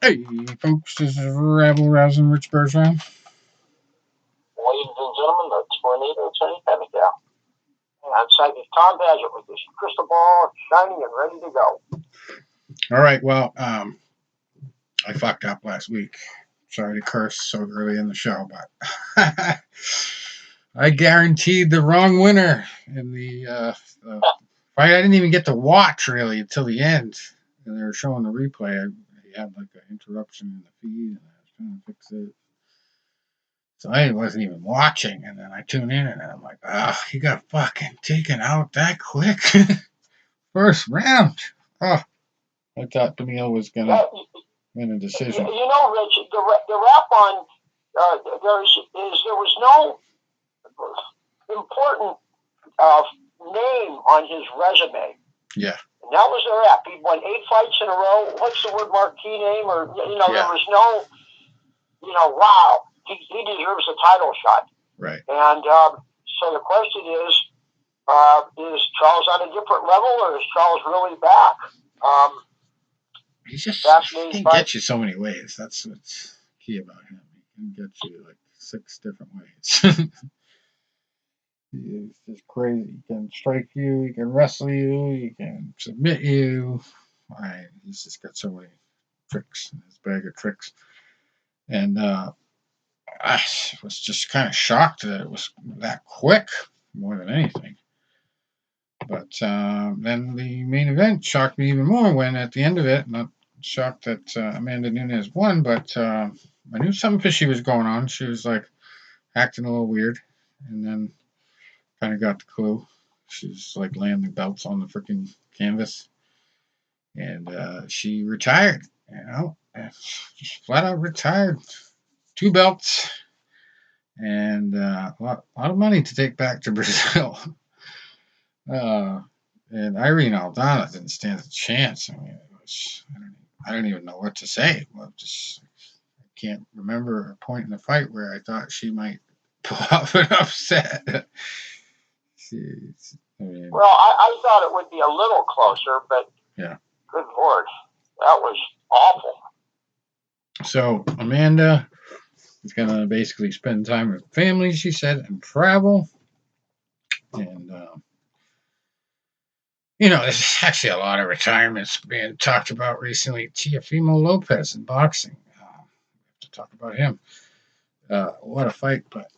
Hey, folks, this is Rabble Rousing Rich Bergeron. Ladies and gentlemen, the Tornado Tony Pentagon. And side is Tom Badgett with his crystal ball shiny and ready to go. All right, well, I fucked up last week. Sorry to curse so early in the show, but I guaranteed the wrong winner in the fight. I didn't even get to watch, really, until the end. And they were showing the replay. I had, like, an interruption in the feed, and I was trying to fix it. So I wasn't even watching, and then I tune in, and I'm like, he got fucking taken out that quick. First round. Oh, I thought Camille was going to win a decision. You know, Rich, the rap on, there was no important name on his resume. Yeah. And that was the rap. He won 8 fights in a row. What's the word, marquee name? Or, there was no, wow. He deserves a title shot. Right. And so the question is Charles on a different level, or is Charles really back? He can get you so many ways. That's what's key about him. He can get you like 6 different ways. He's just crazy. He can strike you. He can wrestle you. He can submit you. He's just got so many tricks in his bag of tricks. And I was just kind of shocked that it was that quick, more than anything. But then the main event shocked me even more when at the end of it, not shocked that Amanda Nunes won, but I knew something fishy was going on. She was like acting a little weird, and then kind of got the clue. She's like landing belts on the freaking canvas, and she retired. Just flat out retired. 2 belts, and a lot of money to take back to Brazil. And Irene Aldana didn't stand a chance. I mean, I don't even know what to say. I can't remember a point in the fight where I thought she might pull off an upset. Well, I thought it would be a little closer, but yeah. Good Lord, that was awful. So Amanda is going to basically spend time with family, she said, and travel. And, there's actually a lot of retirements being talked about recently. Teofimo Lopez in boxing. We have to talk about him. What a fight, but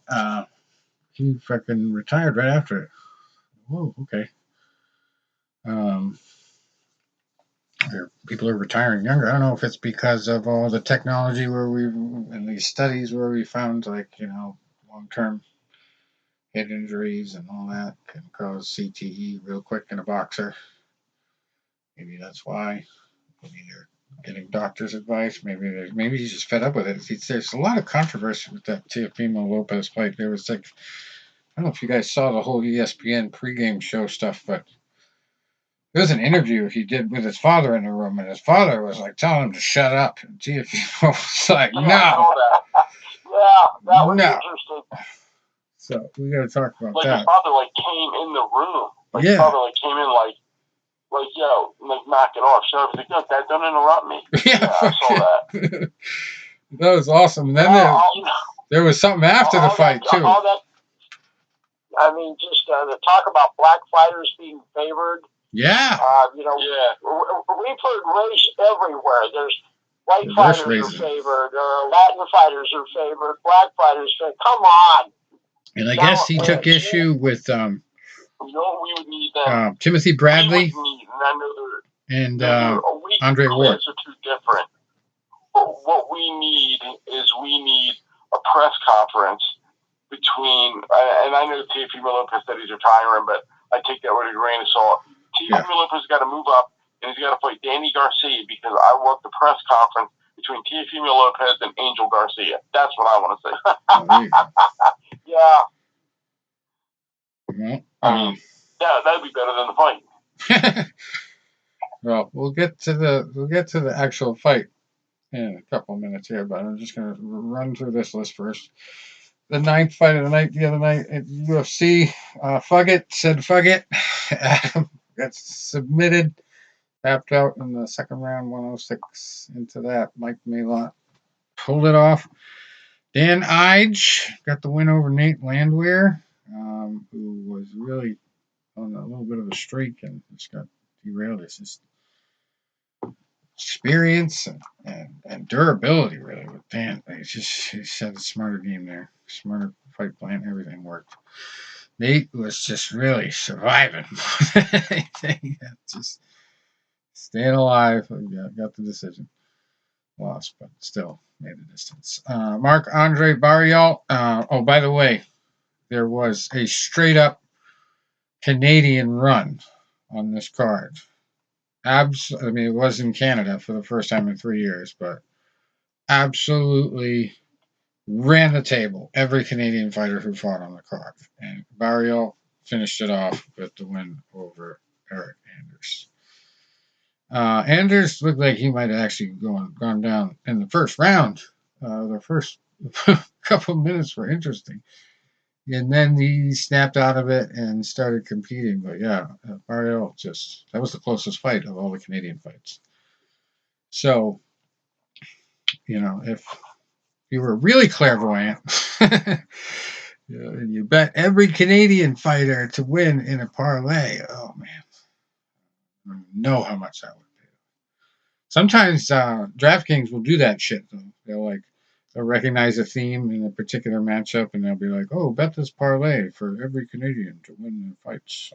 he fucking retired right after it. Whoa, okay. People are retiring younger. I don't know if it's because of all the technology and these studies where we found, long-term head injuries and all that can cause CTE real quick in a boxer. Maybe that's why. Maybe they're getting doctor's advice. Maybe he's just fed up with it. There's a lot of controversy with that Teofimo Lopez fight. There was I don't know if you guys saw the whole ESPN pregame show stuff, but there was an interview he did with his father in the room, and his father was telling him to shut up. And Teofimo was like, no. Yeah, that was interesting. So we got to talk about that. His father came in the room. His father came in knock it off. So I was like, no, Dad, don't interrupt me. Yeah, I saw that. That was awesome. And then there was something after the fight too. Just the talk about black fighters being favored. Yeah. We've heard race everywhere. There's white fighters are favored, or Latin fighters are favored, black fighters are favored. Come on. And I guess he took issue with we would need them. Timothy Bradley and Andre Ward. Are too different. But what we need a press conference between, and I know Teofimo Lopez said he's retiring, but I take that with a grain of salt. Teofimo Lopez has got to move up, and he's got to fight Danny Garcia, because I want the press conference between Teofimo Lopez and Angel Garcia. That's what I want to say. Yeah. That'd be better than the fight. Well, we'll get to the actual fight in a couple of minutes here, but I'm just gonna run through this list first. The 9th fight of the night, the other night at UFC, Fuggett said fuck it. Adam got submitted Tapped out in the second round, 106 into that. Mike Malott pulled it off. Dan Ige got the win over Nate Landwehr, who was really on a little bit of a streak and just got derailed. It's just experience and durability, really, with Dan. He's had a smarter game there, smarter fight plan, everything worked. Nate was just really surviving more than anything. Just staying alive. Got the decision. Lost, but still made the distance. Marc-Andre Barriault. Oh, by the way, there was a straight up Canadian run on this card. I mean, it was in Canada for the first time in 3 years, but absolutely ran the table. Every Canadian fighter who fought on the card. And Barriault finished it off with the win over Eric Anders. Anders looked like he might have actually gone down in the first round. The first couple of minutes were interesting. And then he snapped out of it and started competing. But yeah, Barriault that was the closest fight of all the Canadian fights. So, if you were really clairvoyant, and you bet every Canadian fighter to win in a parlay, oh man, I don't know how much that would pay. Sometimes DraftKings will do that shit though. They'll recognize a theme in a particular matchup, and they'll be like, "Oh, bet this parlay for every Canadian to win the fights."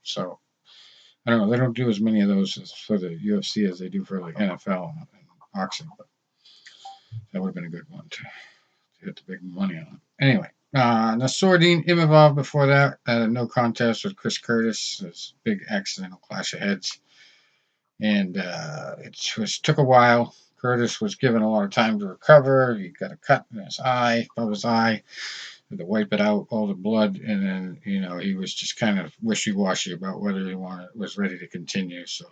So I don't know. They don't do as many of those for the UFC as they do for like NFL and boxing, but that would have been a good one to hit the big money on. Anyway, Nassourdine Imavov before that, no contest with Chris Curtis. This big accidental clash of heads, and it took a while. Curtis was given a lot of time to recover. He got a cut in his eye, above his eye, had to wipe it out, all the blood, and then he was just kind of wishy-washy about whether he was ready to continue. So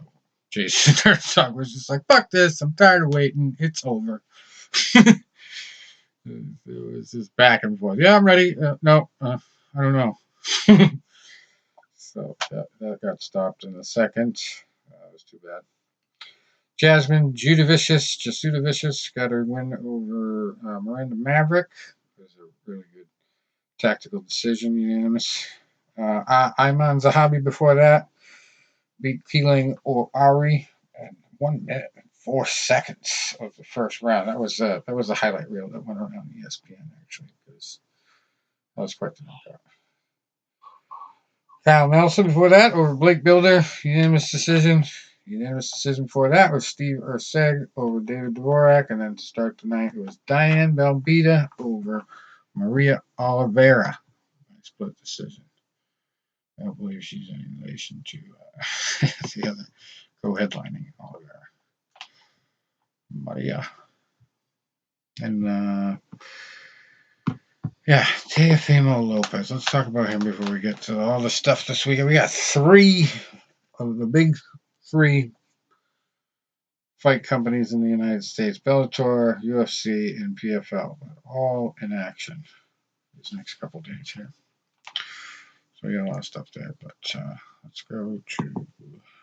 Jason Herzog was just like, "Fuck this! I'm tired of waiting. It's over." It was just back and forth. Yeah, I'm ready. No, I don't know. So that got stopped in a second. That was too bad. Jasmine Judavicius got her win over Miranda Maverick. It was a really good tactical decision, unanimous. Ayman Zahabi before that beat Keeling Ari in 1 minute and 4 seconds of the first round. That was a highlight reel that went around ESPN actually, because that was quite the knockout. Kyle Nelson before that over Blake Builder, unanimous decision. Unanimous decision before that was Steve Urseg over David Dvorak, and then to start the night it was Diane Belbita over Maria Oliveira. Split decision. I don't believe she's any relation to the other co-headlining Oliveira. Maria. And Teofimo Lopez. Let's talk about him before we get to all the stuff this week. We got 3 of the big 3 fight companies in the United States: Bellator, UFC, and PFL, all in action these next couple days here. So we got a lot of stuff there, but let's go to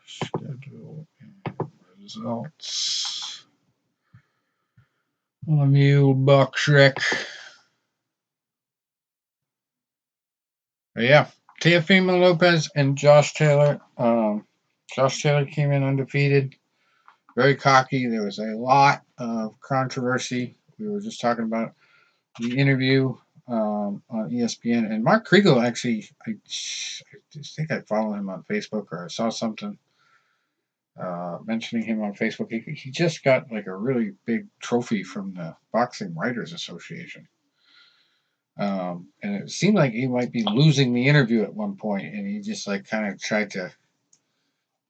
schedule and results. Mule Buck Shrek. But yeah, Teofimo Lopez and Josh Taylor. Josh Taylor came in undefeated, very cocky. There was a lot of controversy. We were just talking about the interview on ESPN, and Mark Kriegel actually, I think I follow him on Facebook, or I saw something mentioning him on Facebook. He just got like a really big trophy from the Boxing Writers Association. And it seemed like he might be losing the interview at one point, and he just like kind of tried to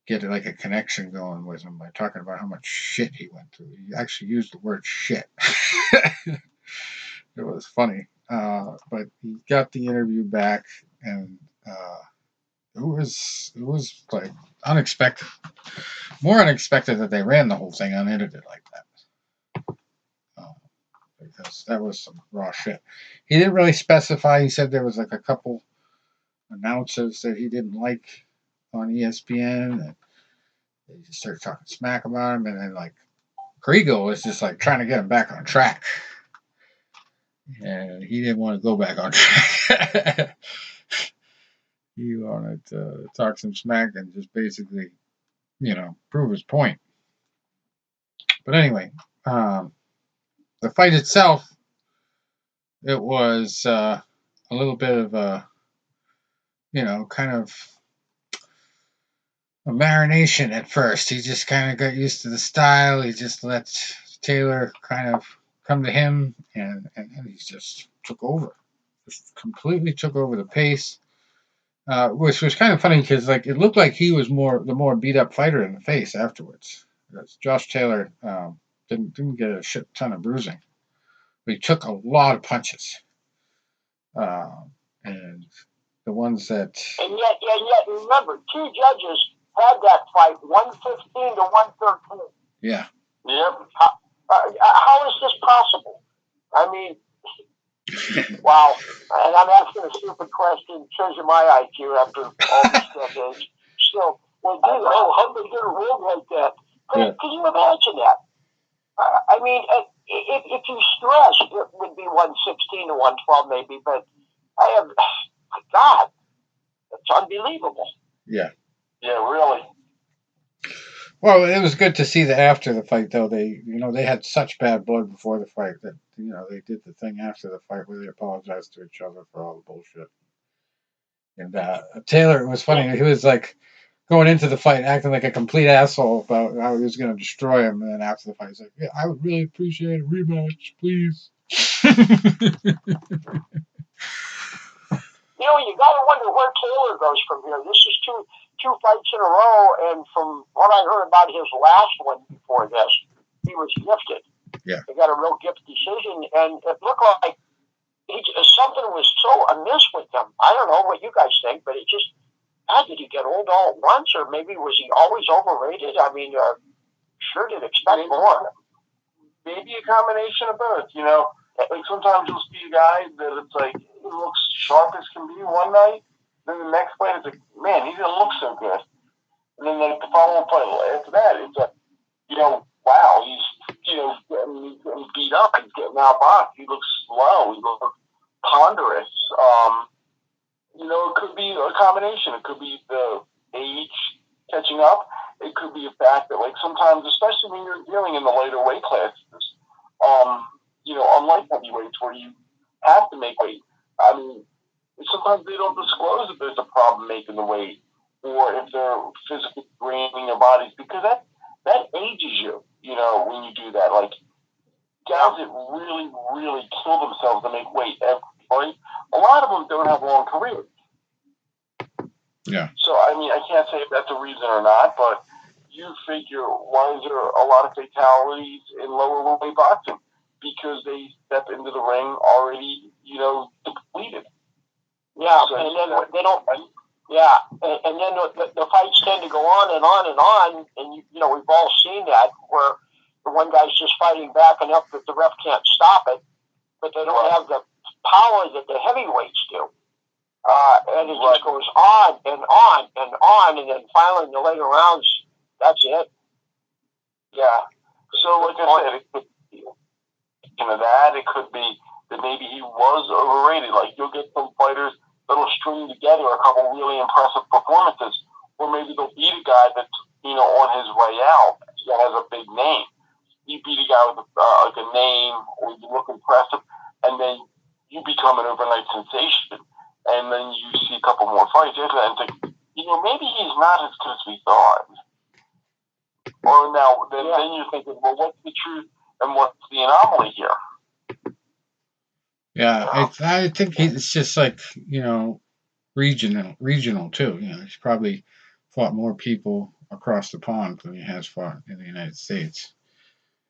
get like a connection going with him by talking about how much shit he went through. He actually used the word shit. It was funny. But he got the interview back, and it was like unexpected. More unexpected that they ran the whole thing unedited like that. Because that was some raw shit. He didn't really specify. He said there was like a couple announcers that he didn't like on ESPN. And They just started talking smack about him, and then like Kriegel was just like trying to get him back on track, and he didn't want to go back on track. He wanted to talk some smack and just basically, prove his point. But anyway, the fight itself, it was a little bit of a, kind of a marination at first. He just kind of got used to the style. He just let Taylor kind of come to him, and then he just took over. Just completely took over the pace, which was kind of funny because like it looked like he was the more beat up fighter in the face afterwards. Because Josh Taylor didn't get a shit ton of bruising, but he took a lot of punches, and the ones that and yet remember, two judges had that fight 115 to 113. Yeah. Yep. How is this possible? I mean, wow. And I'm asking a stupid question. Shows you my IQ after all this decades. Still, well, dude, how did they get a rule like that? Can you imagine that? I mean, if you stress, it would be 116 to 112 maybe, but my God, it's unbelievable. Yeah. Yeah, really. Well, it was good to see that after the fight, though. They had such bad blood before the fight that, they did the thing after the fight where they apologized to each other for all the bullshit. And Taylor, it was funny. He was like going into the fight acting like a complete asshole about how he was going to destroy him. And then after the fight, he's like, yeah, I would really appreciate a rematch, please. You got to wonder where Taylor goes from here. This is two fights in a row, and from what I heard about his last one before this, he was gifted. Yeah. He got a real gift decision, and it looked like something was so amiss with him. I don't know what you guys think, but it just, God, did he get old all at once, or maybe was he always overrated? I mean, sure did expect more. Maybe a combination of both, Like sometimes you'll see a guy that it's like, he looks sharp as can be one night, then the next fight it's like, man, he didn't look so good. And then like the following fight after that, it's like, wow, he's, getting beat up, he's getting outboxed, he looks slow, he looks ponderous. It could be a combination. It could be the age catching up. It could be a fact that, like, sometimes, especially when you're dealing in the lighter weight classes, unlike heavyweights where you have to make weight. I mean, sometimes they don't disclose if there's a problem making the weight or if they're physically draining their bodies because that ages you, when you do that. Like, guys that really, really kill themselves to make weight every fight, a lot of them don't have long careers. Yeah. So, I mean, I can't say if that's a reason or not, but you figure why is there a lot of fatalities in lower weight boxing? Because they step into the ring already, depleted. Yeah, so, and then they don't. Yeah, and then the fights tend to go on and on and on, and we've all seen that where the one guy's just fighting back enough that the ref can't stop it, but they don't have the power that the heavyweights do. And it just goes on and on and on, and then finally in the later rounds, that's it. Yeah. So, like I said, it could be that. It could be that maybe he was overrated. Like, you'll get some fighters that'll string together a couple really impressive performances, or maybe they'll beat a guy that's, on his way out that has a big name. You beat a guy with like a name, or you look impressive, and then you become an overnight sensation. And then you see a couple more fights after that and think, maybe he's not as good as we thought. Or now, then you're thinking, well, what's the truth and what's the anomaly here? Yeah, I think it's just like, regional too. He's probably fought more people across the pond than he has fought in the United States.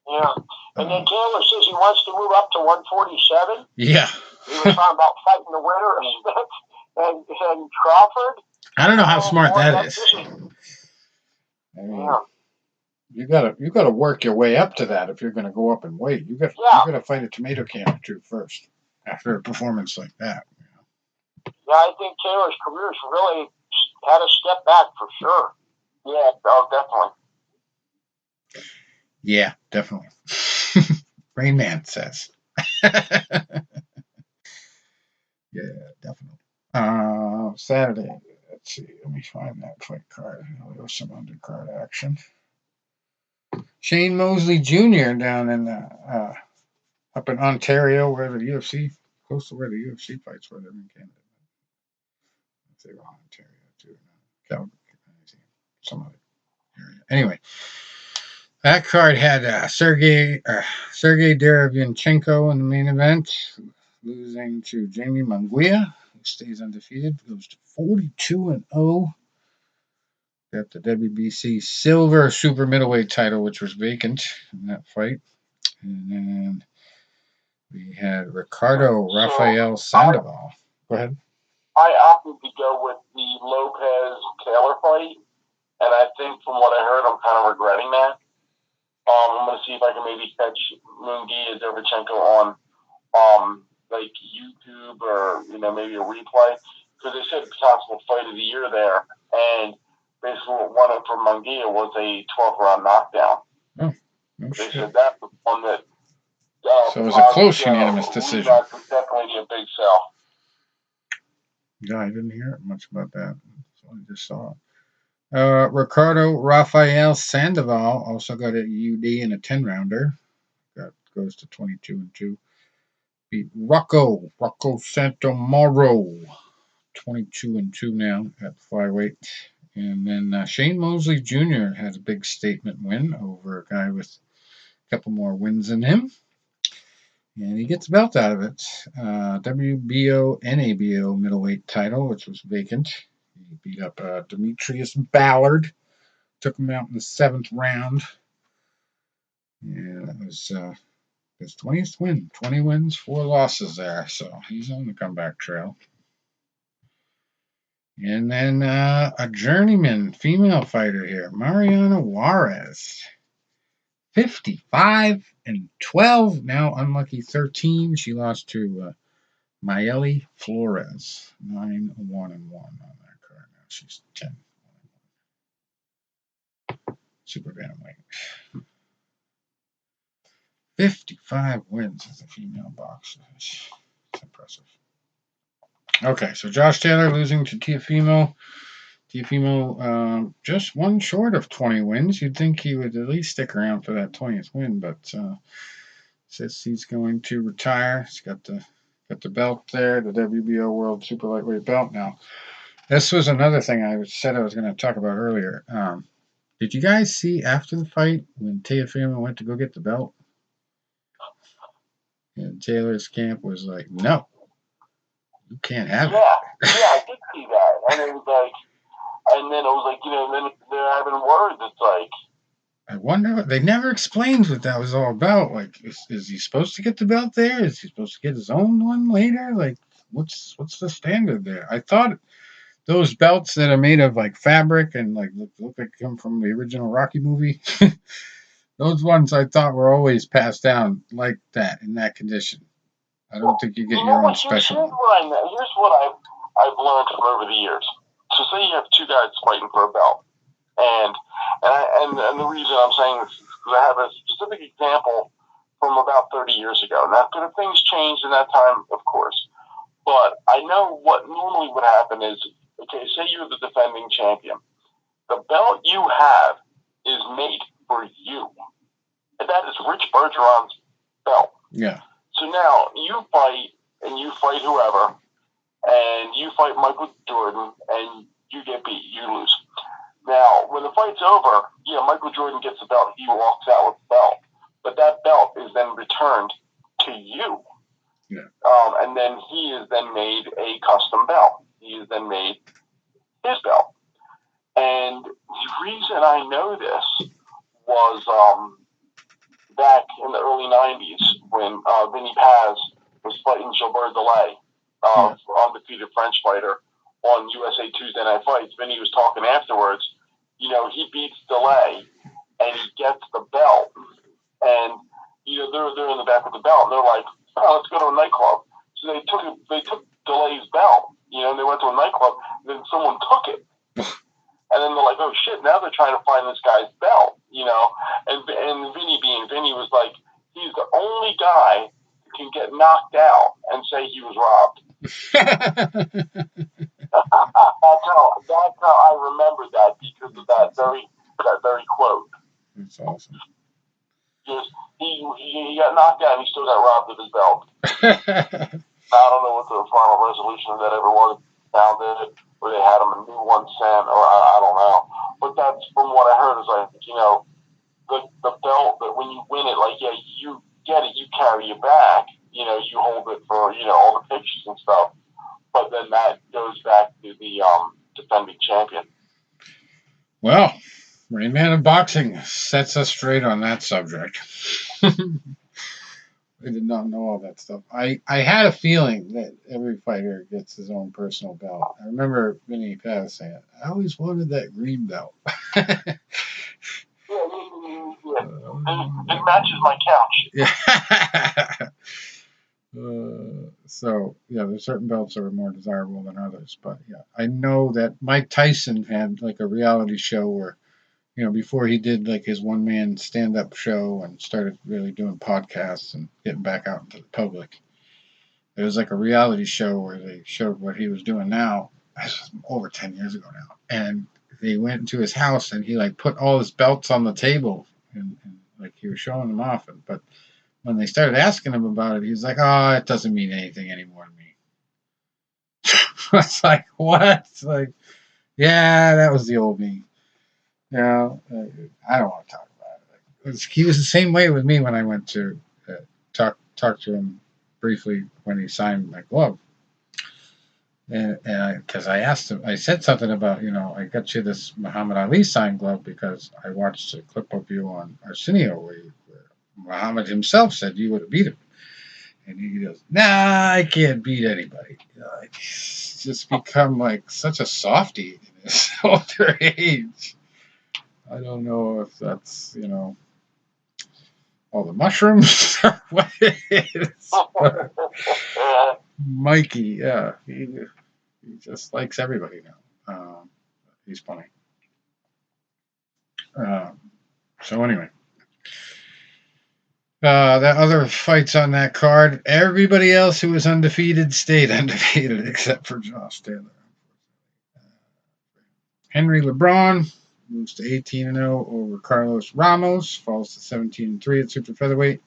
Yeah. And then Taylor says he wants to move up to 147. Yeah. He was talking about fighting the winner and Crawford. I don't know how smart that is. I mean, you gotta work your way up to that if you're gonna go up in weight. You gotta fight a tomato can or two first after a performance like that. Yeah, I think Taylor's career's really had a step back for sure. Yeah, definitely. Yeah, definitely. Rain Man says. Yeah, definitely. Saturday. Let's see. Let me find that fight card. There was some undercard action. Shane Mosley Jr. down in up in Ontario, where the UFC, close to where the UFC fights were. They're in Canada. If they were in Ontario too, Calgary, some other area. Anyway, that card had Sergey Derevyanchenko in the main event, losing to Jamie Munguia, who stays undefeated, goes to 42-0. Got the WBC silver super middleweight title, which was vacant in that fight. And then we had Ricardo Rafael Sandoval. Go ahead. I opted to go with the Lopez-Taylor fight, and I think from what I heard, I'm kind of regretting that. I'm going to see if I can maybe catch Munguia Derevyanchenko on like YouTube or maybe a replay, because they said possible fight of the year there, and basically what won it for Munguia was a 12th round knockdown. Oh, no they shit. said that's the one that. So it was a close unanimous decision. Definitely a big sell. Yeah, I didn't hear much about that. So I just saw it. Ricardo Rafael Sandoval also got a UD in a 10-rounder. Goes to 22-2. Beat Rocco Santomaro, 22-2 now at flyweight. And then Shane Mosley Jr. had a big statement win over a guy with a couple more wins than him. And he gets a belt out of it. WBO, NABO middleweight title, which was vacant. He beat up Demetrius Ballard. Took him out in the 7th round. Yeah, that was his 20th win. 20 wins, 4 losses there. So he's on the comeback trail. And then a journeyman female fighter here, Mariana Juarez. 55-12. Now unlucky 13. She lost to Mayeli Flores. 9-1-1 on that card. Now she's 10. Super bantamweight. 55 wins as a female boxer. It's impressive. Okay, so Josh Taylor losing to Teofimo. Teofimo just one short of 20 wins. You'd think he would at least stick around for that 20th win, but says he's going to retire. He's got the belt there, the WBO World Super Lightweight belt. Now, this was another thing I said I was going to talk about earlier. Did you guys see after the fight when Teofimo went to go get the belt? And Taylor's camp was like, no, you can't have it. Yeah, I did see that. And it was like, and then it was like, then they're having words. It's like, I wonder, they never explained what that was all about. Like, is he supposed to get the belt there? Is he supposed to get his own one later? Like, what's the standard there? I thought those belts that are made of like fabric and like look like come from the original Rocky movie, those ones I thought were always passed down like that in that condition. I don't think you get your own special one. Here's what I've learned from over the years. So say you have two guys fighting for a belt, and the reason I'm saying this is because I have a specific example from about 30 years ago. Now, could have things changed in that time? Of course. But I know what normally would happen is, okay, say you're the defending champion. The belt you have is made for you. And that is Rich Bergeron's belt. Yeah. So now you fight whoever, and you fight Michael Jordan, and you get beat, you lose. Now, when the fight's over, Michael Jordan gets the belt, he walks out with the belt. But that belt is then returned to you. Yeah. And then he is then made a custom belt. He is then made his belt. And the reason I know this was back in the early 90s when Vinny Paz was fighting Gilbert Delay, undefeated French fighter, on USA Tuesday Night Fights. Vinny was talking afterwards. He beats Delay, and he gets the belt. And, they're in the back of the belt, and they're like, oh, let's go to a nightclub. So they took Delay's belt, and they went to a nightclub, and then someone took it. And then they're like, oh, shit, now they're trying to find this guy's belt. you know. And Vinny being Vinny was like, he's the only guy who can get knocked out and say he was robbed. That's how I remember that because of that very quote. That's awesome. Just he got knocked out and he still got robbed of his belt. I don't know what the final resolution of that ever was. Found it, where they had him a new 1 cent, or I don't know. But that's from what I heard is like, you know, the belt that when you win it, like, yeah, you get it, you carry it back, you know, you hold it for, you know, all the pictures and stuff. But then that goes back to the defending champion. Well, Rain Man of Boxing sets us straight on that subject. I did not know all that stuff. I had a feeling that every fighter gets his own personal belt. I remember Vinny Paz saying, I always wanted that green belt. It matches my couch. Yeah. So, yeah, there's certain belts that are more desirable than others. But, yeah, I know that Mike Tyson had, like, a reality show where, you know, before he did, like, his one-man stand-up show and started really doing podcasts and getting back out into the public, it was like a reality show where they showed what he was doing now. This was over 10 years ago now. And they went into his house and he, like, put all his belts on the table and like, he was showing them off. But when they started asking him about it, he was like, oh, it doesn't mean anything anymore to me. I was like, what? Like, yeah, that was the old me. You know, I don't want to talk about it. He was the same way with me when I went to talk to him briefly when he signed my glove. And because I asked him, I said something about, you know, I got you this Muhammad Ali signed glove because I watched a clip of you on Arsenio where Muhammad himself said you would have beat him. And he goes, nah, I can't beat anybody. You know, like, he's just become like such a softie in his older age. I don't know if that's, you know, all the mushrooms or what it is. But Mikey, yeah, he just likes everybody now. He's funny. So anyway. The other fights on that card, everybody else who was undefeated stayed undefeated except for Josh Taylor. Henry LeBron moves to 18-0 over Carlos Ramos, falls to 17-3 at super featherweight.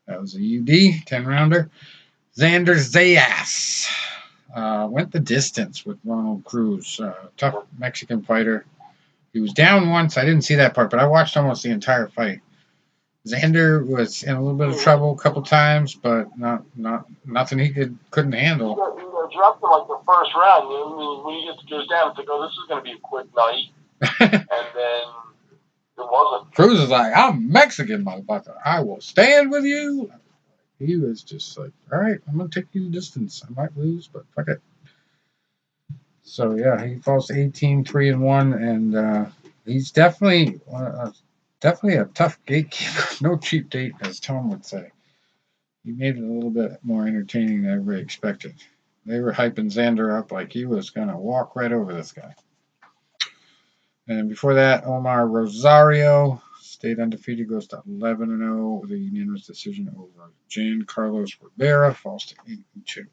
That was a UD 10-rounder. Xander Zayas went the distance with Ronald Cruz, tough Mexican fighter. He was down once. I didn't see that part, but I watched almost the entire fight. Xander was in a little bit of trouble a couple times, but nothing he couldn't handle. He dropped him like the first round. When he goes down, it's like, oh, this is going to be a quick night. And then it wasn't. Cruz is like, I'm Mexican, motherfucker. I will stand with you. He was just like, all right, I'm going to take you the distance. I might lose, but fuck it. So, yeah, he falls to 18-3-1, and he's definitely a tough gatekeeper. No cheap date, as Tom would say. He made it a little bit more entertaining than everybody expected. They were hyping Xander up like he was going to walk right over this guy. And before that, Omar Rosario stayed undefeated, goes to 11-0 with a unanimous decision over Jan Carlos Rivera, falls to 8-2.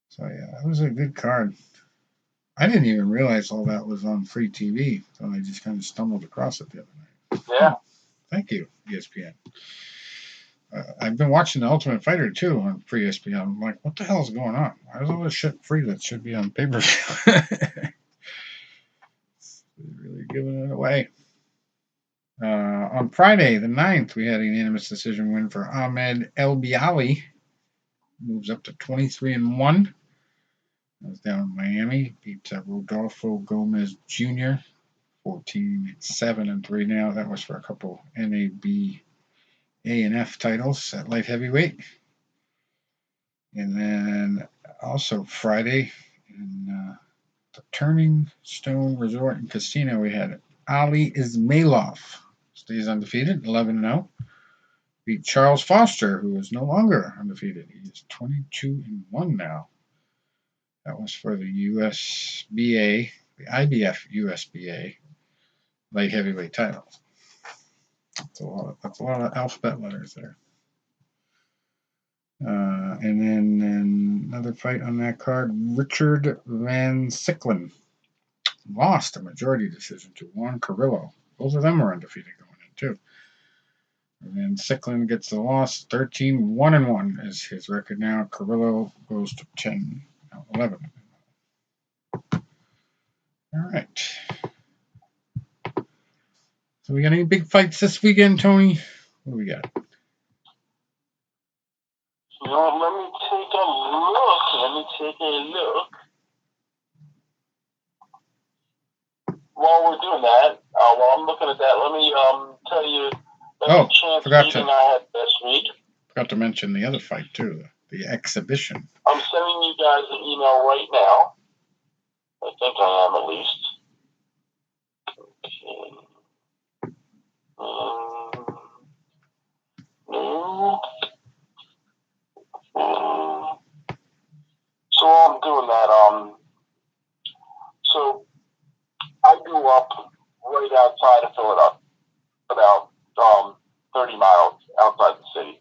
So, yeah, that was a good card. I didn't even realize all that was on free TV, so I just kind of stumbled across it the other night. Yeah. Thank you, ESPN. I've been watching The Ultimate Fighter, too, on free ESPN. I'm like, what the hell is going on? Why is all this shit free that should be on pay-per-view? Really giving it away. On Friday, the 9th, we had a unanimous decision win for Ahmed Elbiali. Moves up to 23-1. That was down in Miami. Beat Rodolfo Gomez Jr. 14-7-3 now. That was for a couple NAB A&F titles at light heavyweight. And then also Friday in the Turning Stone Resort and Casino, we had Ali Ismailov. Stays undefeated, 11-0. Beat Charles Foster, who is no longer undefeated. He is 22-1 now. That was for the USBA, the IBF USBA light heavyweight titles. That's a lot of alphabet letters there. And then another fight on that card, Richard Van Sicklen lost a majority decision to Juan Carrillo. Both of them were undefeated going in, too. Van Sicklen gets the loss, 13-1-1 is his record now. Carrillo goes to 10-11. All right. So we got any big fights this weekend, Tony? What do we got? Let me take a look. While we're doing that, while I'm looking at that, let me tell you the chance meeting I had this week. Forgot to mention the other fight, too, the exhibition. I'm sending you guys an email right now. I think I am, at least. So while I'm doing that, so I grew up right outside of Philadelphia, about 30 miles outside the city.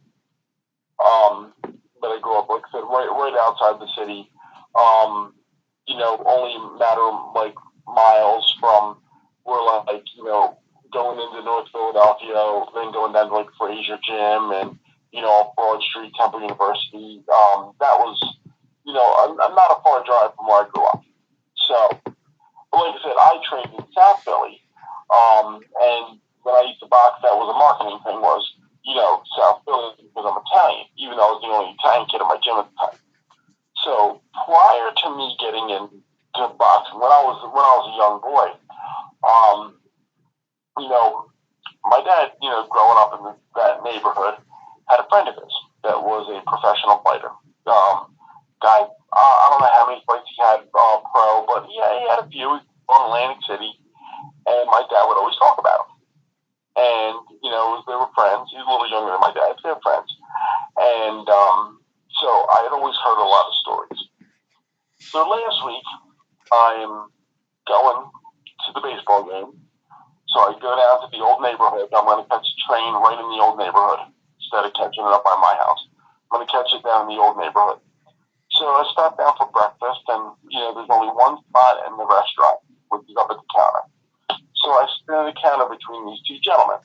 But I grew up, like I said, right outside the city. Only a matter of like miles from where, like, going into North Philadelphia, then going down to like Fraser Gym and Broad Street, Temple University. That was, not a far drive from where I grew up. So, like I said, I trained in South Philly, and when I used to box, that was a marketing thing. Was South Philly because I'm Italian, even though I was the only Italian kid at my gym at the time. So prior to me getting into boxing, when I was a young boy, my dad, growing up in that neighborhood, had a friend of his that was a professional fighter. Guy, I don't know how many fights he had pro, but he had a few on Atlantic City, and my dad would always talk about him. And, they were friends. He's a little younger than my dad. They were friends. And so I had always heard a lot of stories. So last week, I'm going to the baseball game. So I go down to the old neighborhood. I'm going to catch a train right in the old neighborhood instead of catching it up by my house. I'm going to catch it down in the old neighborhood. So I sat down for breakfast, and, there's only one spot in the restaurant, which is up at the counter. So I stand at the counter between these two gentlemen.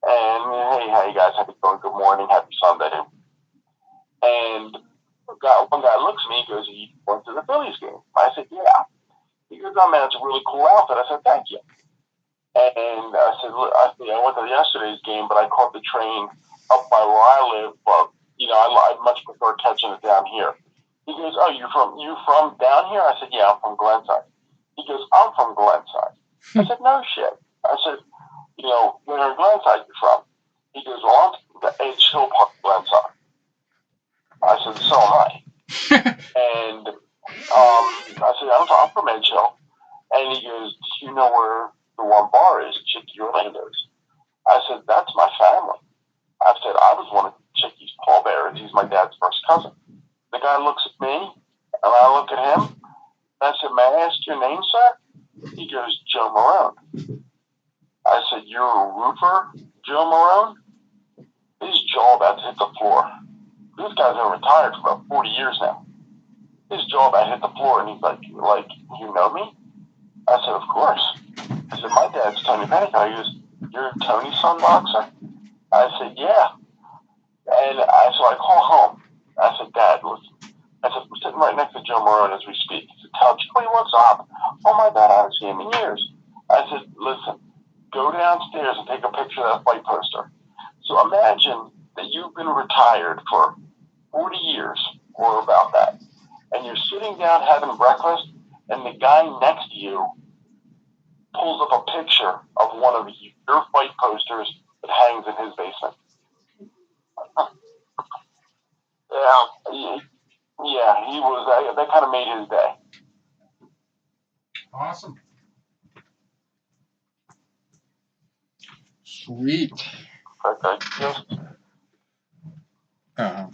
And, hey, how you guys? Happy going? Good morning. Happy Sunday. And one guy looks at me and goes, "You went to the Phillies game?" I said, "Yeah." He goes, "Oh, man, it's a really cool outfit." I said, "Thank you." And I said, I went to yesterday's game, but I caught the train up by where I live. But, I much prefer catching it down here. He goes, "Oh, you from down here?" I said, "Yeah, I'm from Glenside." He goes, "I'm from Glenside." I said, "No shit." I said, "Where in Glenside you from?" He goes, "Well, I'm from the Edge Hill Park, Glenside." I said, "So am I." And I said, I'm from Edge Hill. And he goes, "Do you know where the one bar is, Chicky Orlando's?" I said, "That's my family." I said, "I was one of Chicky's pallbearers. He's my dad's first cousin." The guy looks at me, and I look at him, and I said, "May I ask your name, sir?" He goes, "Joe Marone." I said, "You're a roofer, Joe Marone?" His jaw about to hit the floor. This guy's been retired for about 40 years now. His jaw about hit the floor, and he's like, "You know me?" I said, "Of course." I said, "My dad's Tony Panico." He goes, "You're Tony's son boxer?" I said, "Yeah." And so I call home. I said, "Dad, listen." I said, "We're sitting right next to Joe Marone as we speak." He said, "Tell Joey what's up." "Oh, my God, I haven't seen him in years." I said, "Listen, go downstairs and take a picture of that fight poster." So imagine that you've been retired for 40 years or about that, and you're sitting down having breakfast, and the guy next to you pulls up a picture of one of your fight posters that hangs in his basement. Yeah, he was. That kind of made his day. Awesome. Sweet. Okay. Yes. Yeah.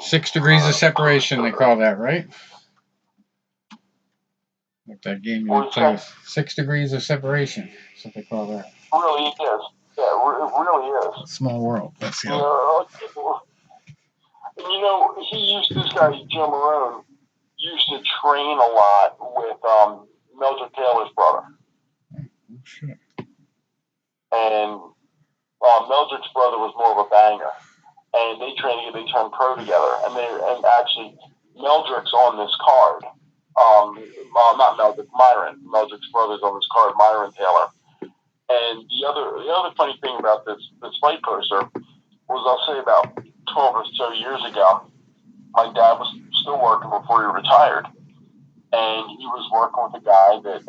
6 degrees of separation, they call that, right? Like that game you play with 6 degrees of separation. That's what they call that. It really is. Yeah, it really is. A small world. That's the This guy, Joe Marone, used to train a lot with Mildred Taylor's brother. Oh, shit. And Mildred's brother was more of a banger. And they turned pro together. And actually, Mildred's on this card. Not Mildred, Myron. Mildred's brother's on this card, Myron Taylor. And the other funny thing about this fight poster was, I'll say about 12 or so years ago, my dad was still working before he retired, and he was working with a guy that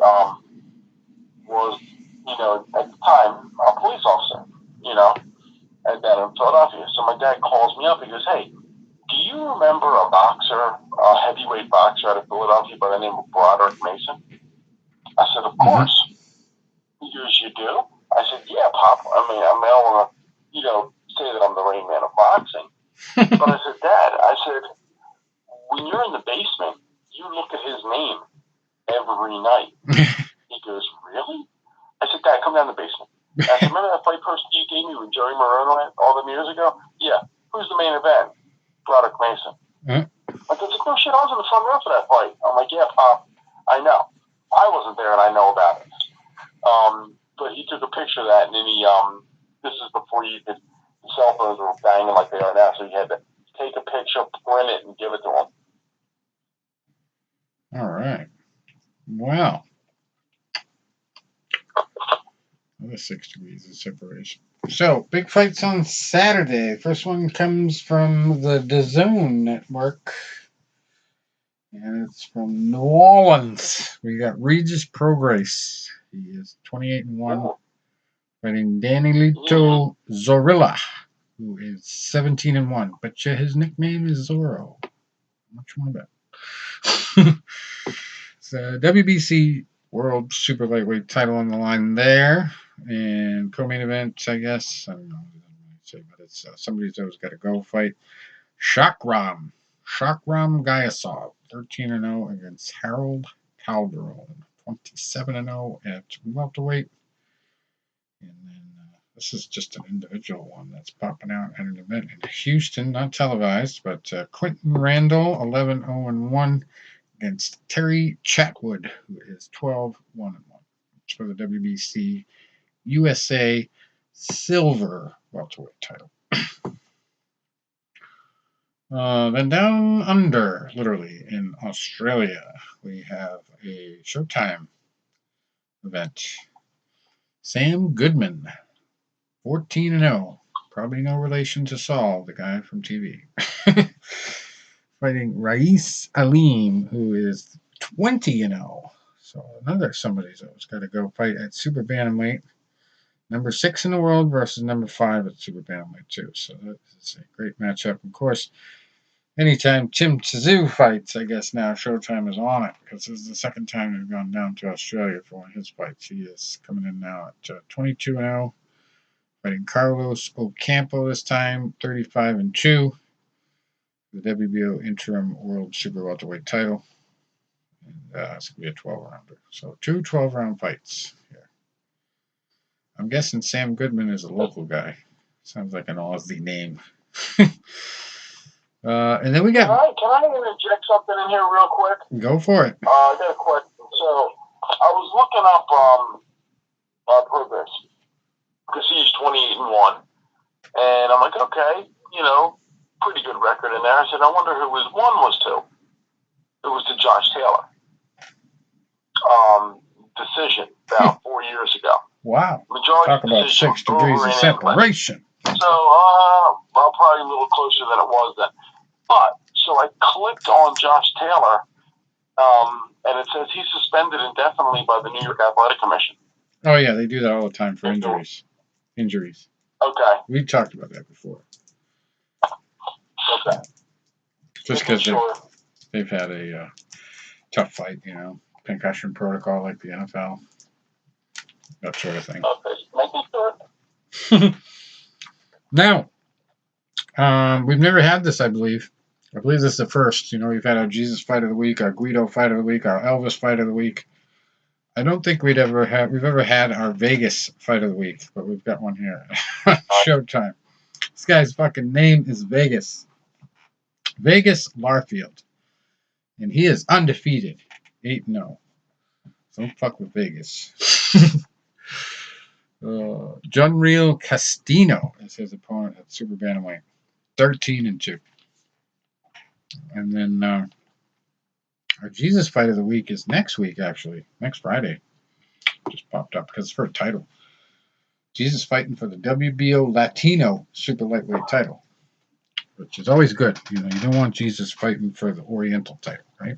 was, at the time, a police officer, and down in Philadelphia. So my dad calls me up. He goes, "Hey, do you remember a boxer, a heavyweight boxer out of Philadelphia by the name of Broderick Mason?" I said, "Of course." He goes, "You do?" I said, "Yeah, Pop. I don't want to, say that I'm the Rain Man of boxing." But I said, "Dad," I said, "when you're in the basement, you look at his name every night." He goes, "Really?" I said, "Dad, come down the basement." I said, "Remember that fight poster you gave me with Joey Marone on it all them years ago?" "Yeah." "Who's the main event?" "Broderick Mason." Like, it's like, "No shit, I was in the front row for that fight." I'm like, "Yeah, Pop, I know. I wasn't there and I know about it." But he took a picture of that, and then this is before the cell phones were banging like they are now, so he had to take a picture, print it, and give it to him. All right. Wow. Another 6 degrees of separation. So, big fights on Saturday. First one comes from the DAZN network. And it's from New Orleans. We got Regis Prograis. He is 28-1. Fighting Danilito Zorrilla, who is 17-1. But his nickname is Zorro. Much more about. It's a WBC World Super Lightweight title on the line there. And co-main event, I guess. I don't know what to say, but it's somebody's always got to go fight. Shakram Gayasov, 13-0 against Harold Calderon, 27-0 at welterweight. And then this is just an individual one that's popping out at an event in Houston, not televised, but Quentin Randall, 11-0-1 against Terry Chatwood, who is 12-1-1. It's for the WBC USA Silver welterweight title. Then down under, literally, in Australia, we have a Showtime event. Sam Goodman, 14-0. Probably no relation to Saul, the guy from TV. Fighting Rais Alim, who is 20-0. So another somebody's always got to go fight at Super Bantamweight. Number 6 in the world versus number 5 at Super Bantamweight, too. So that's a great matchup. Of course, anytime Tim Tszyu fights, I guess now Showtime is on it, because this is the second time they've gone down to Australia for one of his fights. He is coming in now at 22-0, fighting Carlos Ocampo this time, 35-2, the WBO interim world super welterweight title. And it's going to be a 12-rounder. So 2 12-round fights here. I'm guessing Sam Goodman is a local guy. Sounds like an Aussie name. And then we got... Can I interject something in here real quick? Go for it. I got a question. So, I was looking up Progress, because he's 28-1, and I'm like, okay, pretty good record in there. I said, I wonder who his one was to. It was to Josh Taylor. Decision about 4 years ago. Wow. Majority talk about 6 degrees of separation. So, probably a little closer than it was then. But, so I clicked on Josh Taylor, and it says he's suspended indefinitely by the New York Athletic Commission. Oh, yeah, they do that all the time for injuries. Okay. We talked about that before. Okay. Just because they've had a tough fight, concussion protocol like the NFL, that sort of thing. Okay. Now, we've never had this, I believe. I believe this is the first. We've had our Jesus fight of the week, our Guido fight of the week, our Elvis fight of the week. I don't think we've ever had our Vegas fight of the week, but we've got one here. Showtime. This guy's fucking name is Vegas. Vegas Larfield. And he is undefeated. 8-0. Don't fuck with Vegas. Junreal Castino is his opponent at Super Bantamweight. 13-2. And then our Jesus fight of the week is next week, actually. Next Friday. Just popped up because it's for a title. Jesus fighting for the WBO Latino super lightweight title, which is always good. You don't want Jesus fighting for the Oriental title, right?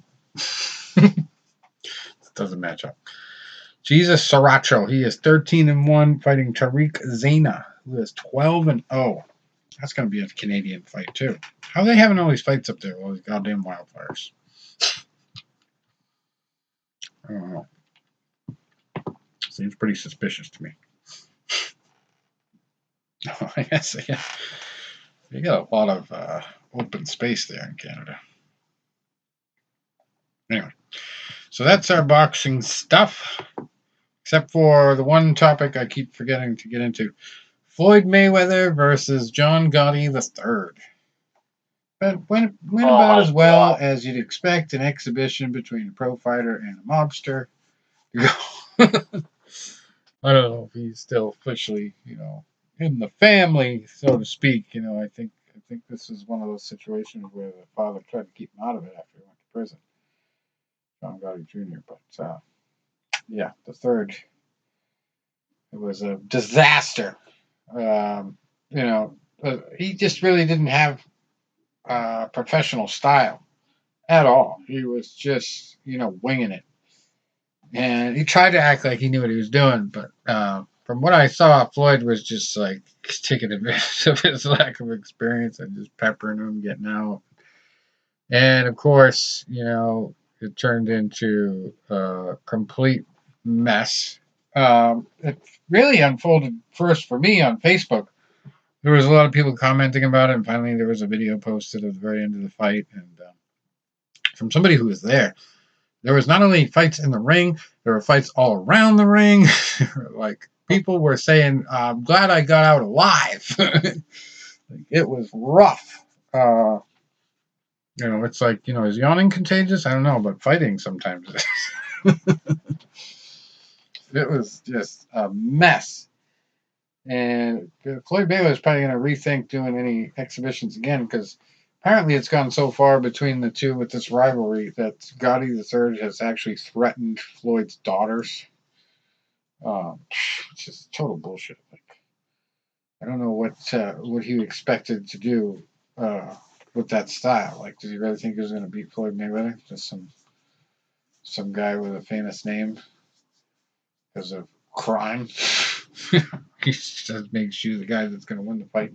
It doesn't match up. Jesus Saracho, he is 13-1, fighting Tariq Zaina, who is 12-0. That's going to be a Canadian fight too. How are they having all these fights up there? All these goddamn wildfires. I don't know. Seems pretty suspicious to me. I guess they got a lot of open space there in Canada. Anyway, so that's our boxing stuff. Except for the one topic I keep forgetting to get into. Floyd Mayweather versus John Gotti III. But went about as well as you'd expect an exhibition between a pro fighter and a mobster. I don't know if he's still officially, in the family, so to speak. I think this is one of those situations where the father tried to keep him out of it after he went to prison. John Gotti Jr. But yeah, the third. It was a disaster. He just really didn't have professional style at all. He was just, winging it. And he tried to act like he knew what he was doing, but from what I saw, Floyd was just like taking advantage of his lack of experience and just peppering him, getting out. And of course, it turned into a complete mess. It really unfolded first for me on Facebook. There was a lot of people commenting about it, and finally there was a video posted at the very end of the fight. And from somebody who was there was not only fights in the ring, there were fights all around the ring. Like, people were saying, I'm glad I got out alive. It was rough. It's like, is yawning contagious? I don't know, but fighting sometimes is. It was just a mess. And Floyd Mayweather is probably going to rethink doing any exhibitions again, because apparently it's gone so far between the two with this rivalry that Gotti III has actually threatened Floyd's daughters. It's just total bullshit. Like, I don't know what he expected to do with that style. Like, did he really think he was going to beat Floyd Mayweather? Just some guy with a famous name because of crime. He just makes you the guy that's going to win the fight.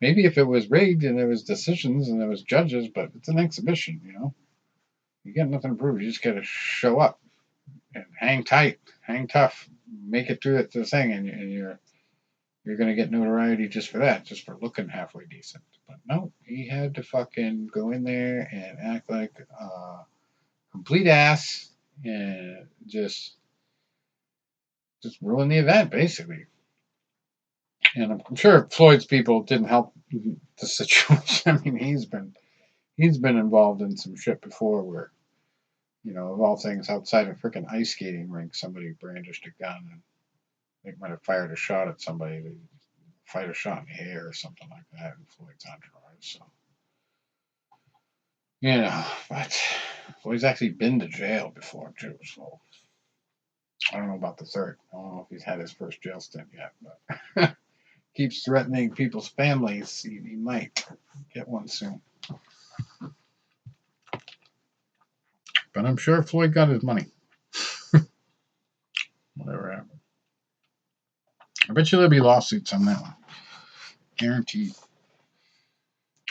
Maybe if it was rigged and there was decisions and there was judges, but it's an exhibition, You got nothing to prove. You just got to show up and hang tight, hang tough, make it through the thing, and you're going to get notoriety just for that, just for looking halfway decent. But no, he had to fucking go in there and act like a complete ass and just ruin the event, basically. And I'm sure Floyd's people didn't help the situation. I mean, he's been involved in some shit before where, of all things, outside a freaking ice skating rink, somebody brandished a gun and they might have fired a shot at somebody. They fired a shot in the air or something like that in Floyd's entourage. So, but Floyd's actually been to jail before too. So I don't know about the third. I don't know if he's had his first jail stint yet, but keeps threatening people's families. He might get one soon. But I'm sure Floyd got his money. Whatever happened. I bet you there'll be lawsuits on that one. Guaranteed.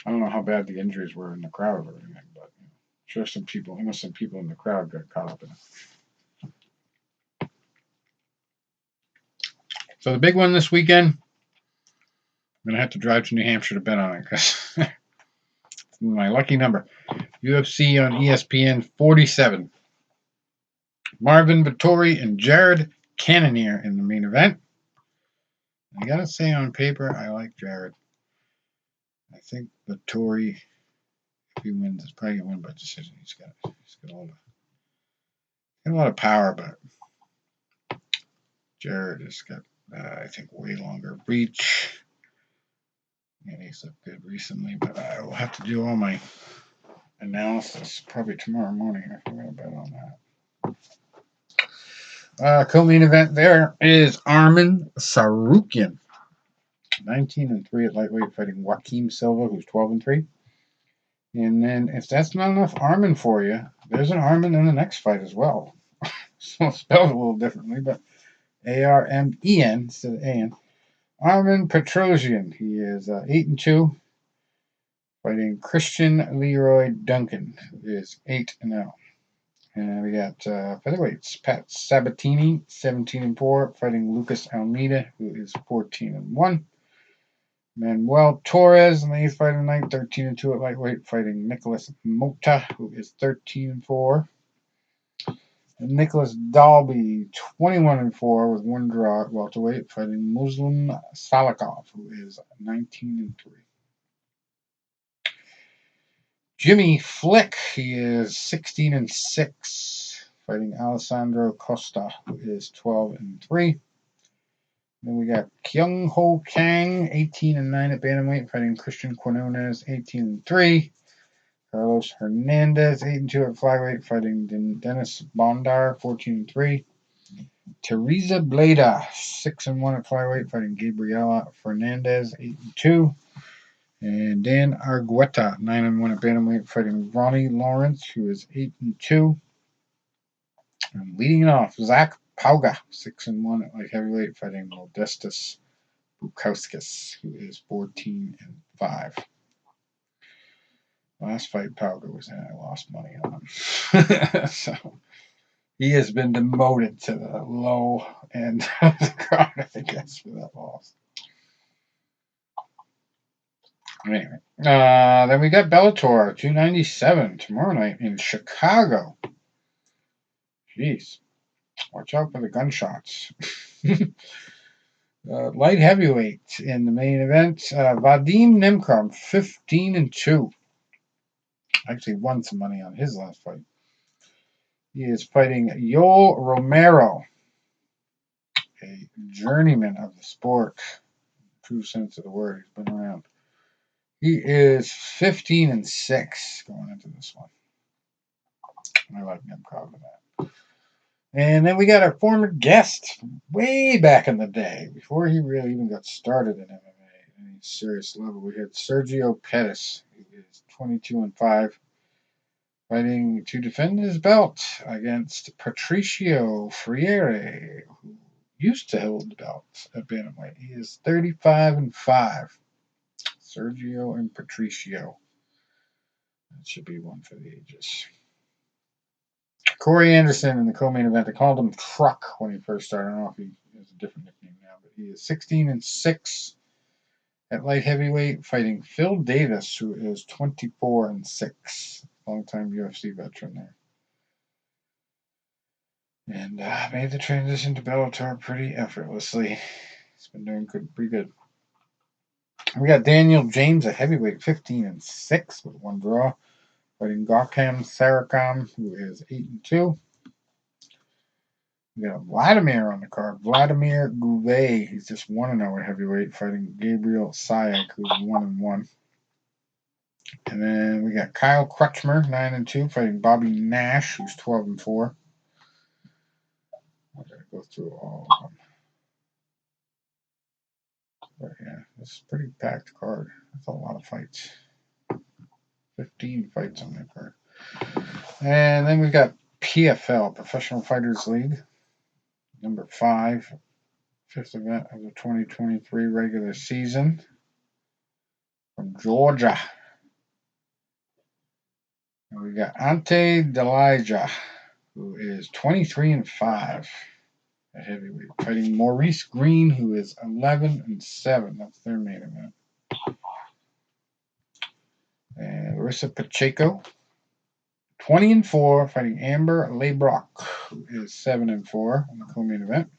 I don't know how bad the injuries were in the crowd or anything, but I'm sure some people, innocent people in the crowd, got caught up in it. So the big one this weekend, I'm going to have to drive to New Hampshire to bet on it because my lucky number. UFC on ESPN 47. Marvin Vettori and Jared Cannonier in the main event. I gotta say, on paper, I like Jared. I think Vettori, if he wins, is probably gonna win by decision. He's got a lot of power, but Jared has got, I think, way longer reach. And he's looked good recently, but I will have to do all my analysis probably tomorrow morning if I'm going to bet on that. Co-main event there is Arman Sarukian, 19-3 at lightweight, fighting Joaquim Silva, who's 12-3. And then, if that's not enough Arman for you, there's an Arman in the next fight as well. So spelled a little differently, but A-R-M-E-N instead of A-N. Arman Petrosian, he is 8-2, fighting Christian Leroy Duncan, who is 8-0. And we got featherweights, Pat Sabatini, 17-4, fighting Lucas Almeida, who is 14-1. Manuel Torres in the 8th fight of the night, 13-2 at lightweight, fighting Nicholas Mota, who is 13-4. And Nicholas Dalby, 21-4 with one draw at welterweight, fighting Muslim Salikov, who is 19-3. Jimmy Flick, he is 16-6, fighting Alessandro Costa, who is 12-3. Then we got Kyung Ho Kang, 18-9 at bantamweight, fighting Christian Quinones, 18-3. Carlos Hernandez, 8-2 at flyweight, fighting Dennis Bondar, 14-3. Teresa Bleda, 6-1 at flyweight, fighting Gabriela Fernandez, 8-2. And Dan Argueta, 9-1 at bantamweight, fighting Ronnie Lawrence, who is 8-2. And leading it off, Zach Pauga, 6-1 at light heavyweight, fighting Modestas Bukauskas, who is 14-5. Last fight Pauga was in, I lost money on him. So he has been demoted to the low end of the card, I guess, for that loss. Anyway, then we got Bellator 297 tomorrow night in Chicago. Jeez, watch out for the gunshots. Light heavyweight in the main event, Vadim Nemkov, 15-2. Actually won some money on his last fight. He is fighting Yoel Romero, a journeyman of the sport, true sense of the word. He's been around. He is 15-6 going into this one. I like Nemkov in that. And then we got our former guest way back in the day, before he really even got started in MMA at any serious level. We had Sergio Pettis, who is 22-5, fighting to defend his belt against Patricio Freire, who used to hold the belt at bantamweight. He is 35-5. Sergio and Patricio. That should be one for the ages. Corey Anderson in the co-main event. They called him Truck when he first started. I don't know if he has a different nickname now, but he is 16-6 at light heavyweight, fighting Phil Davis, who is 24-6. Longtime UFC veteran there. And made the transition to Bellator pretty effortlessly. He's been doing pretty good. We got Daniel James at heavyweight, 15-6 with one draw, fighting Gautam Sarakam, who is 8-2. We got Vladimir on the card. Vladimir Gouvet, he's just 1-0 at heavyweight, fighting Gabriel Sayak, who's 1-1. And then we got Kyle Crutchmer, 9-2, fighting Bobby Nash, who's 12-4. I gotta go through all of them. But yeah, this is a pretty packed card. That's a lot of fights. 15 fights on that card. And then we've got PFL, Professional Fighters League, number 5, 5th event of the 2023 regular season from Georgia. And we got Ante Delija, who is 23-5 at heavyweight, fighting Maurice Green, who is 11-7. That's their main event. Larissa Pacheco, 20-4, fighting Amber Leibrock, who is 7-4 in the co-main event.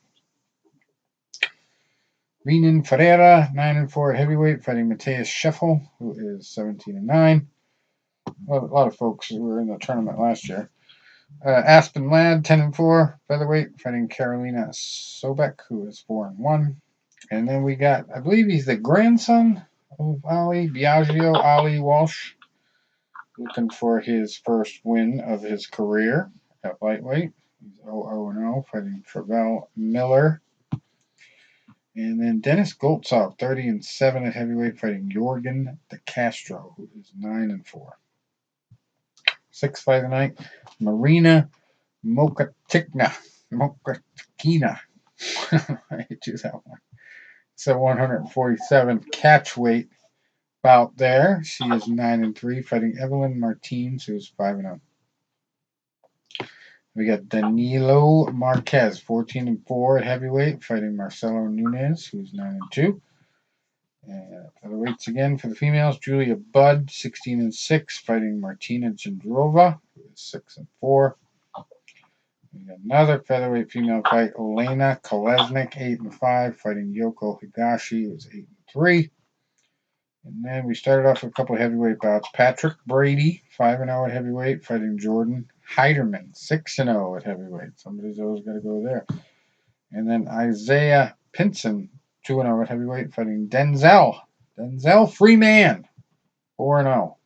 Renan Ferreira, 9-4 at heavyweight, fighting Mateus Scheffel, who is 17-9. A lot of folks who were in the tournament last year. Aspen Ladd, 10-4 featherweight, fighting Carolina Sobek, who is 4-1. And then we got, I believe he's the grandson of Ali, Biagio Ali Walsh, looking for his first win of his career at lightweight. He's 0-0, fighting Travell Miller. And then Dennis Goltsov, 30-7 at heavyweight, fighting Jorgen De Castro, who is 9-4. Sixth fight of the night, Marina Mokatikina. I do that one. It's a 147 catch weight bout there. She is 9-3, fighting Evelyn Martins, who's 5-0. We got Danilo Marquez, 14-4 at heavyweight, fighting Marcelo Nunes, who's 9-2. And for the weights again for the females, Julia Budd, 16-6, fighting Martina Jindrova, who is 6-4. We got another featherweight female fight, Elena Kolesnik, 8-5, fighting Yoko Higashi, who's 8-3. And then we started off with a couple of heavyweight bouts. Patrick Brady, 5-0 at heavyweight, fighting Jordan Heiderman, 6-0 at heavyweight. Somebody's always got to go there. And then Isaiah Pinson, 2-0 at heavyweight, fighting Denzel Freeman, 4-0. How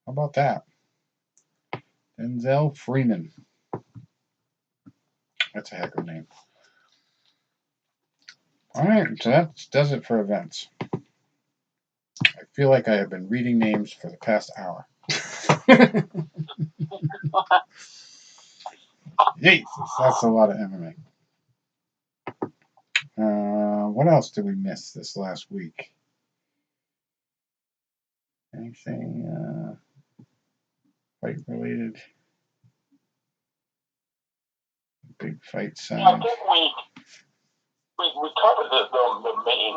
about that? Denzel Freeman. That's a heck of a name. All right, so that does it for events. I feel like I have been reading names for the past hour. Jesus, that's a lot of MMA. What else did we miss this last week? Anything fight related? Big fight sign. Yeah, I think we covered the main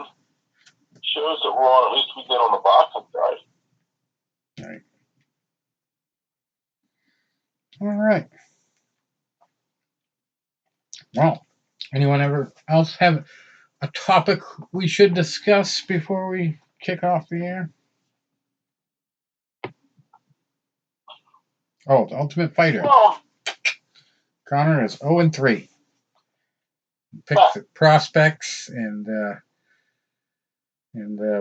shows that were on, at least we did on the boxing side. All right. Well, anyone else have a topic we should discuss before we kick off the air? Oh, the Ultimate Fighter. Well, Connor is 0-3. Picks the prospects and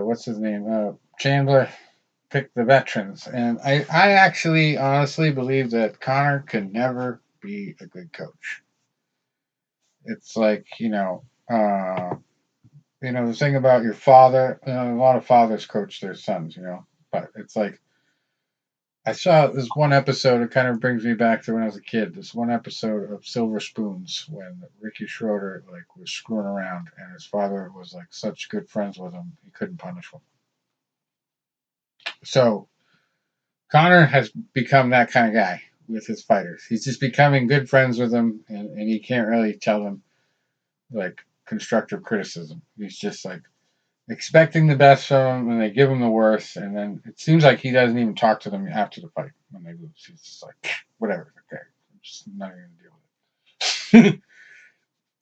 what's his name? Chandler picked the veterans. And I actually honestly believe that Connor can never be a good coach. It's like, the thing about your father, a lot of fathers coach their sons, but it's like, I saw this one episode, it kind of brings me back to when I was a kid, this one episode of Silver Spoons when Ricky Schroeder was screwing around and his father was such good friends with him, he couldn't punish him. So Connor has become that kind of guy with his fighters. He's just becoming good friends with them and he can't really tell them constructive criticism. He's just expecting the best from them, and they give him the worst, and then it seems like he doesn't even talk to them after the fight when they lose. He's just whatever, okay, I'm just not even gonna deal with it.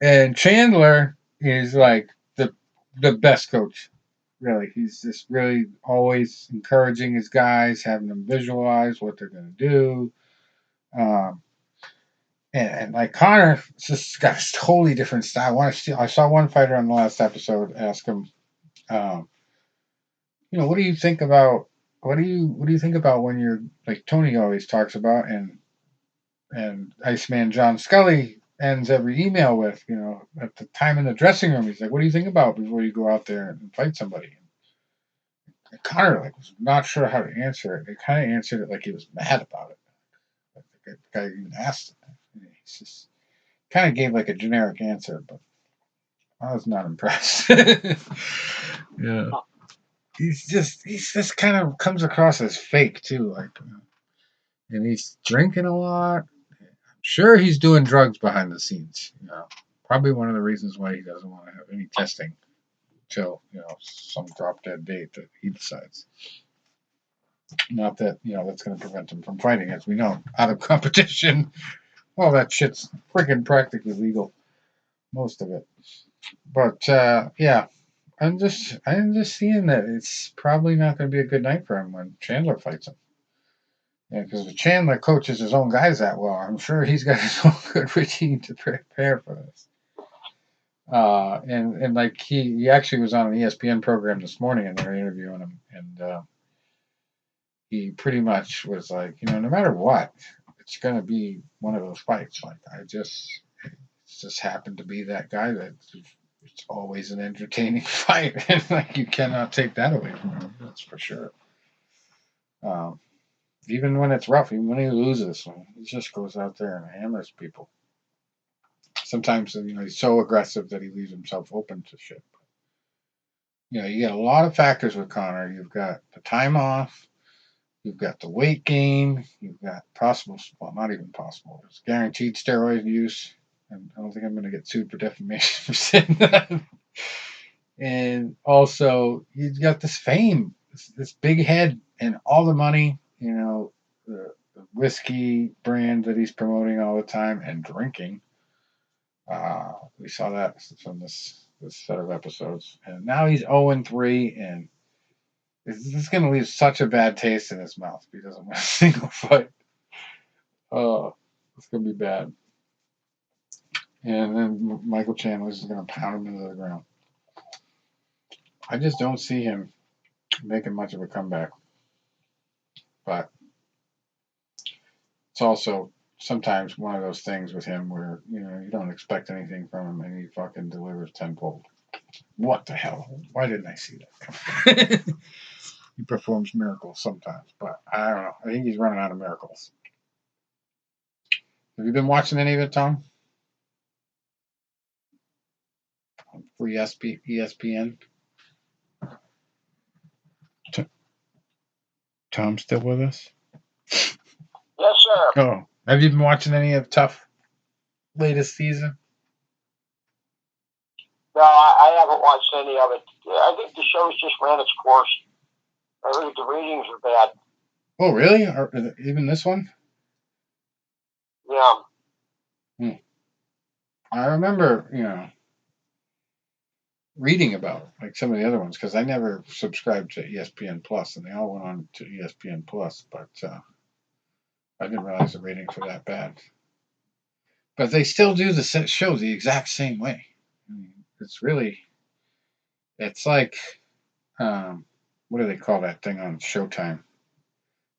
And Chandler is the best coach, really. He's just really always encouraging his guys, having them visualize what they're gonna do. And Connor just got a totally different style. I saw one fighter on the last episode ask him, what do you think about when you're Tony always talks about and Iceman John Scully ends every email with, at the time in the dressing room, he's like, what do you think about before you go out there and fight somebody? And Connor was not sure how to answer it. He kind of answered it like he was mad about it. The guy even asked him. He's just kind of gave a generic answer, but I was not impressed. Yeah. He's just kind of comes across as fake too, and he's drinking a lot. I'm sure he's doing drugs behind the scenes. Probably one of the reasons why he doesn't want to have any testing till some drop dead date that he decides. Not that, that's going to prevent him from fighting, as we know. Out of competition, all that shit's freaking practically legal. Most of it. But, yeah. I'm just seeing that it's probably not going to be a good night for him when Chandler fights him. Yeah, because if Chandler coaches his own guys that well, I'm sure he's got his own good routine to prepare for this. And like he actually was on an ESPN program this morning, and they were interviewing him, and he pretty much was like, no matter what, it's going to be one of those fights. Like it just happened to be that guy that it's always an entertaining fight, and like you cannot take that away from him. That's for sure. Even when it's rough, even when he loses, he just goes out there and hammers people. Sometimes, he's so aggressive that he leaves himself open to shit. You get a lot of factors with Conor. You've got the time off. You've got the weight gain. You've got possible, well, not even possible. It's guaranteed steroid use. And I don't think I'm going to get sued for defamation for saying that. And also, he's got this fame, this big head, and all the money, the whiskey brand that he's promoting all the time and drinking. We saw that from this set of episodes. And now he's 0-3, and this is going to leave such a bad taste in his mouth if he doesn't win a single fight. Oh, it's going to be bad. And then Michael Chandler's is going to pound him into the ground. I just don't see him making much of a comeback. But it's also sometimes one of those things with him where, you don't expect anything from him and he fucking delivers tenfold. What the hell? Why didn't I see that? He performs miracles sometimes, but I don't know. I think he's running out of miracles. Have you been watching any of it, Tom? For ESPN? Tom still with us? Yes, sir. Oh, have you been watching any of Tough latest season? No, I haven't watched any of it. I think the show's just ran its course. I heard the ratings are bad. Oh, really? Even this one? Yeah. I remember, reading about like some of the other ones because I never subscribed to ESPN Plus, and they all went on to ESPN Plus, but I didn't realize the ratings were that bad. But they still do the show the exact same way. I mean, it's like, what do they call that thing on Showtime?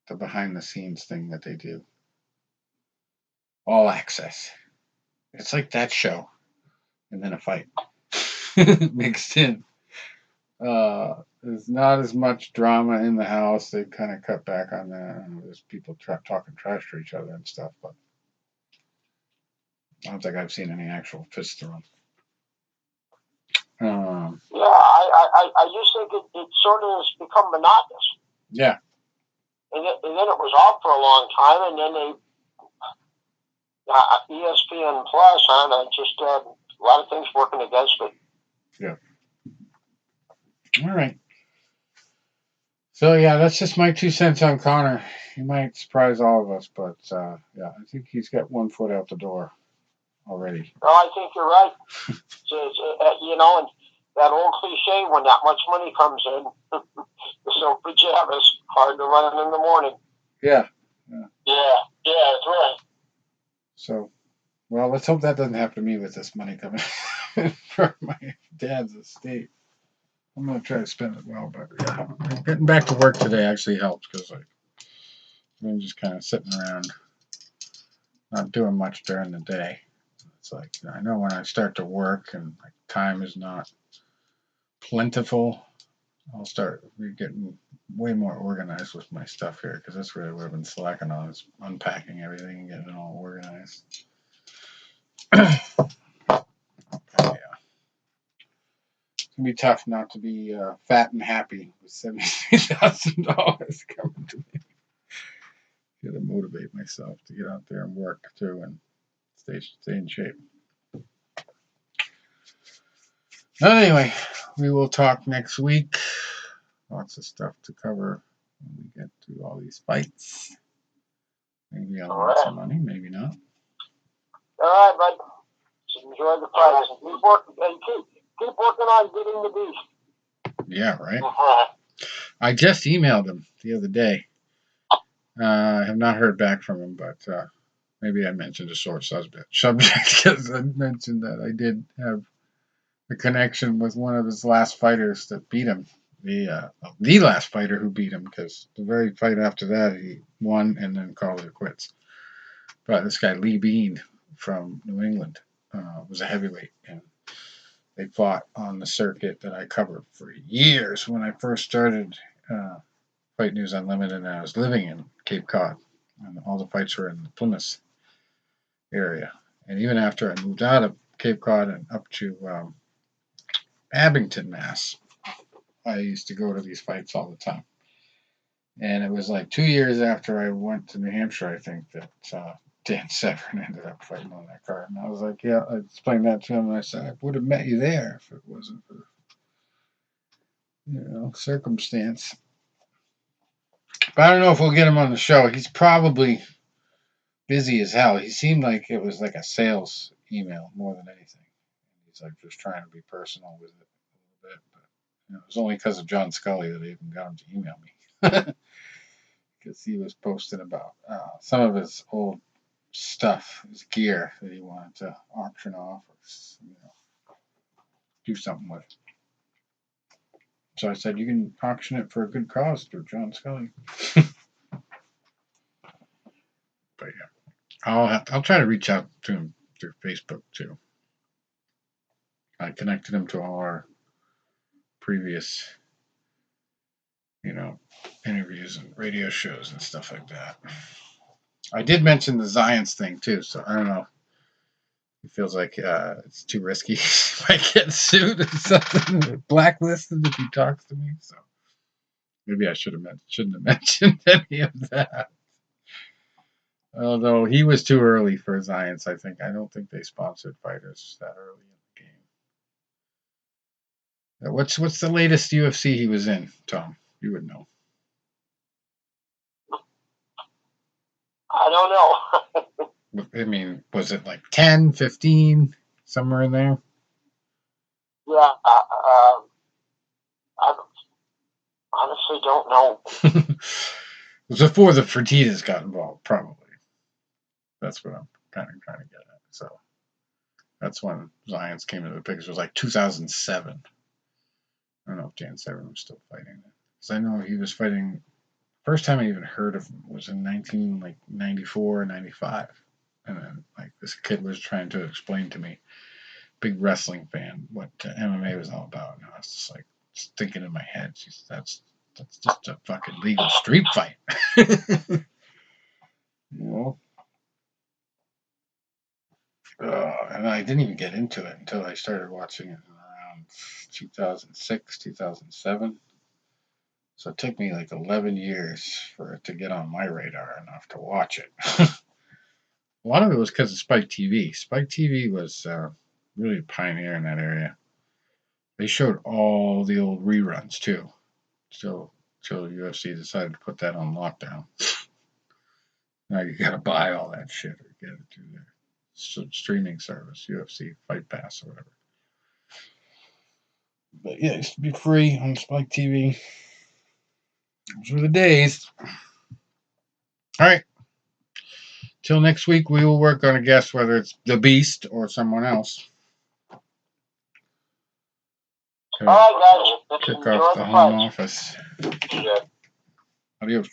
The behind the scenes thing that they do. All Access. It's like that show, and then a fight mixed in. There's not as much drama in the house. They kind of cut back on that. There's people talking trash to each other and stuff, but I don't think I've seen any actual fist thrown. Yeah, I just think it sort of has become monotonous. Yeah. And then it was off for a long time, and then ESPN Plus, just a lot of things working against it. Yeah. All right. So, yeah, that's just my 2 cents on Conor. He might surprise all of us, but, yeah, I think he's got one foot out the door already. No, I think you're right. And that old cliche, when that much money comes in, the silk pajamas, hard to run in the morning. Yeah. Yeah, that's right. So, well, let's hope that doesn't happen to me with this money coming from my dad's estate. I'm going to try to spend it well, but yeah, getting back to work today actually helps because I'm just kind of sitting around, not doing much during the day. It's like, I know when I start to work and time is not plentiful, I'll start getting way more organized with my stuff here because that's really what I've been slacking on is unpacking everything and getting it all organized. Yeah. It's going to be tough not to be fat and happy with $73,000 coming to me. Got to motivate myself to get out there and work too and stay in shape. Anyway, we will talk next week. Lots of stuff to cover when we get through all these fights. Maybe I'll All win right. some money, maybe not. All right, bud. Just enjoy the fights. Keep working, and keep working on getting the beast. Yeah, right. Right. I just emailed him the other day. I have not heard back from him, but maybe I mentioned a sore subject because I mentioned that I did have a connection with one of his last fighters that beat him. The last fighter who beat him, because the very fight after that he won and then called it quits. But this guy Lee Bean from New England was a heavyweight, and they fought on the circuit that I covered for years when I first started Fight News Unlimited, and I was living in Cape Cod, and all the fights were in the Plymouth area. And even after I moved out of Cape Cod and up to Abington, Mass, I used to go to these fights all the time. And it was like 2 years after I went to New Hampshire, I think, that Dan Severn ended up fighting on that card. And I was like, yeah, I explained that to him, and I said, I would have met you there if it wasn't for, circumstance. But I don't know if we'll get him on the show. He's probably busy as hell. He seemed like it was like a sales email more than anything. He's like just trying to be personal with it a little bit. But it was only because of John Scully that I even got him to email me. Because he was posting about some of his old stuff, his gear that he wanted to auction off or do something with. So I said, you can auction it for a good cause through John Scully. But yeah, I'll try to reach out to him through Facebook too. I connected him to all our previous, interviews and radio shows and stuff like that. I did mention the Zions thing too, so I don't know. He feels like it's too risky. If I get sued or something, blacklisted if he talks to me. So maybe I shouldn't have mentioned any of that. Although he was too early for Zions, I think. I don't think they sponsored fighters that early in the game. What's the latest UFC he was in, Tom? You would know. I don't know. I mean, was it like 10, 15, somewhere in there? Yeah, I honestly don't know. It was before the Fertittas got involved, probably. That's what I'm kind of trying to get at. So that's when Zions came into the picture. It was like 2007. I don't know if Dan Severn was still fighting. Because I know he was fighting. First time I even heard of him was in 1994, 95. And then this kid was trying to explain to me, big wrestling fan, what MMA was all about. And I was just thinking in my head, that's just a fucking legal street fight. And I didn't even get into it until I started watching it around 2006, 2007. So it took me like 11 years for it to get on my radar enough to watch it. A lot of it was because of Spike TV. Spike TV was really a pioneer in that area. They showed all the old reruns too. Till UFC decided to put that on lockdown. Now you gotta buy all that shit or get it through their streaming service, UFC Fight Pass or whatever. But yeah, it used to be free on Spike TV. Those were the days. All right. Till next week, we will work on a guess whether it's the Beast or someone else. All right, guys. Kick off the home office. Yeah. Adios.